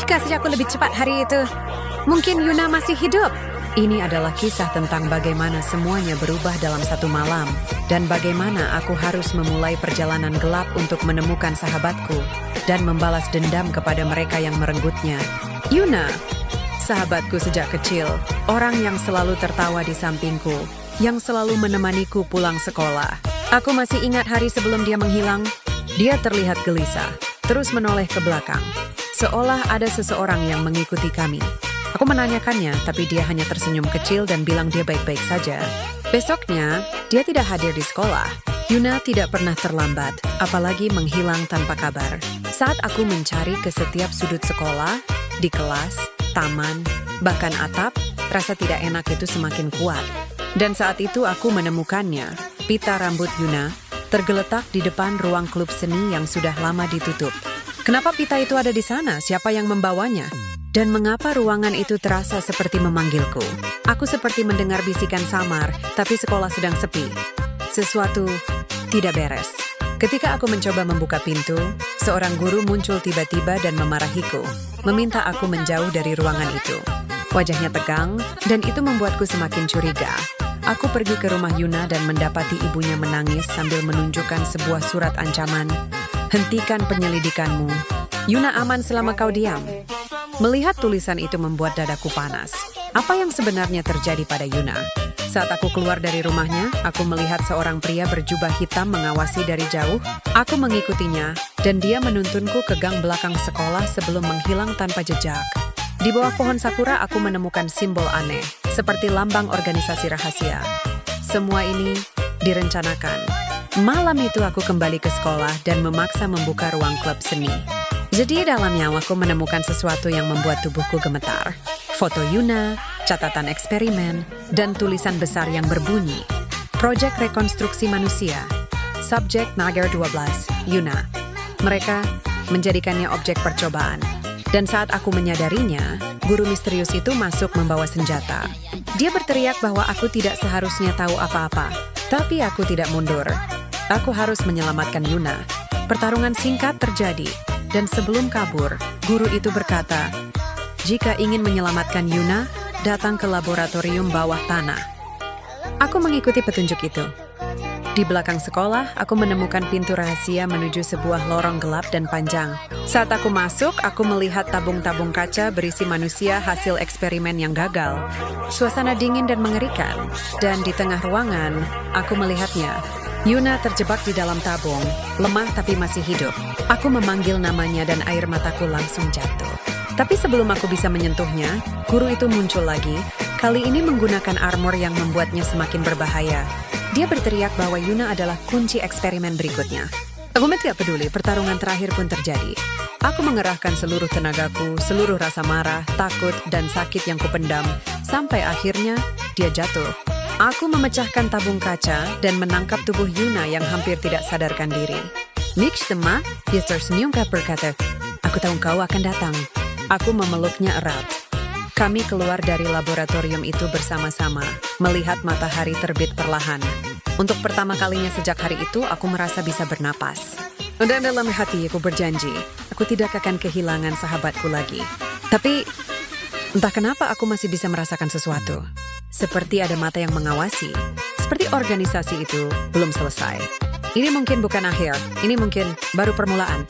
Jika saja aku lebih cepat hari itu, mungkin Yuna masih hidup. Ini adalah kisah tentang bagaimana semuanya berubah dalam satu malam, dan bagaimana aku harus memulai perjalanan gelap untuk menemukan sahabatku dan membalas dendam kepada mereka yang merenggutnya. Yuna, sahabatku sejak kecil, orang yang selalu tertawa di sampingku, yang selalu menemaniku pulang sekolah. Aku masih ingat hari sebelum dia menghilang. Dia terlihat gelisah, terus menoleh ke belakang, seolah ada seseorang yang mengikuti kami. Aku menanyakannya, tapi dia hanya tersenyum kecil dan bilang dia baik-baik saja. Besoknya, dia tidak hadir di sekolah. Yuna tidak pernah terlambat, apalagi menghilang tanpa kabar. Saat aku mencari ke setiap sudut sekolah, di kelas, taman, bahkan atap, rasa tidak enak itu semakin kuat. Dan saat itu aku menemukannya, pita rambut Yuna, tergeletak di depan ruang klub seni yang sudah lama ditutup. Kenapa pita itu ada di sana? Siapa yang membawanya? Dan mengapa ruangan itu terasa seperti memanggilku? Aku seperti mendengar bisikan samar, tapi sekolah sedang sepi. Sesuatu tidak beres. Ketika aku mencoba membuka pintu, seorang guru muncul tiba-tiba dan memarahiku, meminta aku menjauh dari ruangan itu. Wajahnya tegang, dan itu membuatku semakin curiga. Aku pergi ke rumah Yuna dan mendapati ibunya menangis sambil menunjukkan sebuah surat ancaman. Hentikan penyelidikanmu. Yuna aman selama kau diam. Melihat tulisan itu membuat dadaku panas. Apa yang sebenarnya terjadi pada Yuna? Saat aku keluar dari rumahnya, aku melihat seorang pria berjubah hitam mengawasi dari jauh. Aku mengikutinya, dan dia menuntunku ke gang belakang sekolah sebelum menghilang tanpa jejak. Di bawah pohon sakura, aku menemukan simbol aneh, seperti lambang organisasi rahasia. Semua ini direncanakan. Malam itu aku kembali ke sekolah dan memaksa membuka ruang klub seni. Jadi dalamnya aku menemukan sesuatu yang membuat tubuhku gemetar. Foto Yuna, catatan eksperimen, dan tulisan besar yang berbunyi, Proyek Rekonstruksi Manusia, Subjek Nagar 12, Yuna. Mereka menjadikannya objek percobaan. Dan saat aku menyadarinya, guru misterius itu masuk membawa senjata. Dia berteriak bahwa aku tidak seharusnya tahu apa-apa. Tapi aku tidak mundur. Aku harus menyelamatkan Yuna. Pertarungan singkat terjadi. Dan sebelum kabur, guru itu berkata, jika ingin menyelamatkan Yuna, datang ke laboratorium bawah tanah. Aku mengikuti petunjuk itu. Di belakang sekolah, aku menemukan pintu rahasia menuju sebuah lorong gelap dan panjang. Saat aku masuk, aku melihat tabung-tabung kaca berisi manusia hasil eksperimen yang gagal. Suasana dingin dan mengerikan. Dan di tengah ruangan, aku melihatnya. Yuna terjebak di dalam tabung, lemah tapi masih hidup. Aku memanggil namanya dan air mataku langsung jatuh. Tapi sebelum aku bisa menyentuhnya, guru itu muncul lagi, kali ini menggunakan armor yang membuatnya semakin berbahaya. Dia berteriak bahwa Yuna adalah kunci eksperimen berikutnya. Aku tidak peduli, pertarungan terakhir pun terjadi. Aku mengerahkan seluruh tenagaku, seluruh rasa marah, takut, dan sakit yang kupendam, sampai akhirnya dia jatuh. Aku memecahkan tabung kaca dan menangkap tubuh Yuna yang hampir tidak sadarkan diri. Mitch Tema, dia tersenyum berkata, aku tahu kau akan datang. Aku memeluknya erat. Kami keluar dari laboratorium itu bersama-sama, melihat matahari terbit perlahan. Untuk pertama kalinya sejak hari itu, aku merasa bisa bernapas. Dan dalam hati aku berjanji, aku tidak akan kehilangan sahabatku lagi. Tapi, entah kenapa aku masih bisa merasakan sesuatu. Seperti ada mata yang mengawasi. Seperti organisasi itu belum selesai. Ini mungkin bukan akhir, ini mungkin baru permulaan.